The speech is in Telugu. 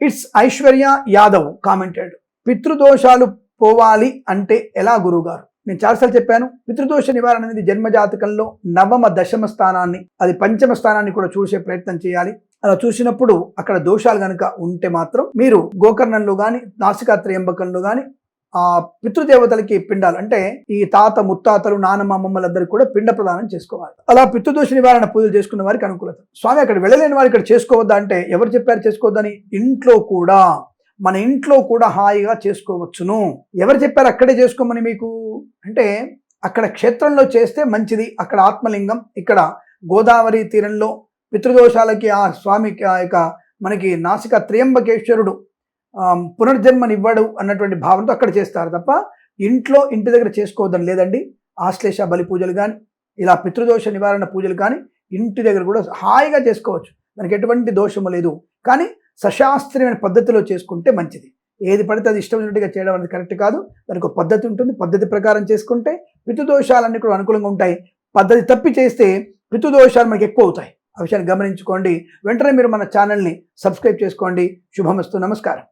ఇట్స్ ఐశ్వర్య యాదవ్ కామెంటెడ్, పితృదోషాలు పోవాలి అంటే ఎలా గురువుగారు? నేను చాలాసార్లు చెప్పాను, పితృదోష నివారణ అనేది జన్మజాతకంలో నవమ దశమ స్థానాన్ని, అది పంచమ స్థానాన్ని కూడా చూసే ప్రయత్నం చేయాలి. అలా చూసినప్పుడు అక్కడ దోషాలు కనుక ఉంటే మాత్రం మీరు గోకర్ణంలో కానీ నాసికా త్రయంబకంలో కానీ ఆ పితృదేవతలకి పిండాలు, అంటే ఈ తాత ముత్తాతలు నానమ్మ అమ్మమ్మలందరికీ కూడా పిండ ప్రదానం చేసుకోవాలి. అలా పితృదోష నివారణ పూజలు చేసుకున్న వారికి అనుకూలత. స్వామి అక్కడ వెళ్ళలేని వారు ఇక్కడ చేసుకోవద్దా అంటే ఎవరు చెప్పారు చేసుకోవద్దని? ఇంట్లో కూడా, మన ఇంట్లో కూడా హాయిగా చేసుకోవచ్చును. ఎవరు చెప్పారు అక్కడే చేసుకోమని మీకు? అంటే అక్కడ క్షేత్రంలో చేస్తే మంచిది. అక్కడ ఆత్మలింగం, ఇక్కడ గోదావరి తీరంలో పితృదోషాలకి ఆ స్వామికి ఆ యొక్క మనకి నాసిక త్రయంబకేశ్వరుడు పునర్జన్మనివ్వడు అన్నటువంటి భావంతో అక్కడ చేస్తారు తప్ప ఇంటి దగ్గర చేసుకోవద్దని లేదండి. ఆశ్లేష బలి పూజలు కానీ ఇలా పితృదోష నివారణ పూజలు కానీ ఇంటి దగ్గర కూడా హాయిగా చేసుకోవచ్చు. దానికి ఎటువంటి దోషము లేదు. కానీ సశాస్త్రీయమైన పద్ధతిలో చేసుకుంటే మంచిది. ఏది పడితే అది ఇష్టమైనట్టుగా చేయడం అనేది కరెక్ట్ కాదు. దానికి ఒక పద్ధతి ఉంటుంది. పద్ధతి ప్రకారం చేసుకుంటే పితృదోషాలన్నీ కూడా అనుకూలంగా ఉంటాయి. పద్ధతి తప్పి చేస్తే పితృదోషాలు మనకి ఎక్కువ అవుతాయి. ఆ విషయాన్ని గమనించుకోండి. వెంటనే మీరు మన ఛానల్ని సబ్స్క్రైబ్ చేసుకోండి. శుభమస్తు. నమస్కారం.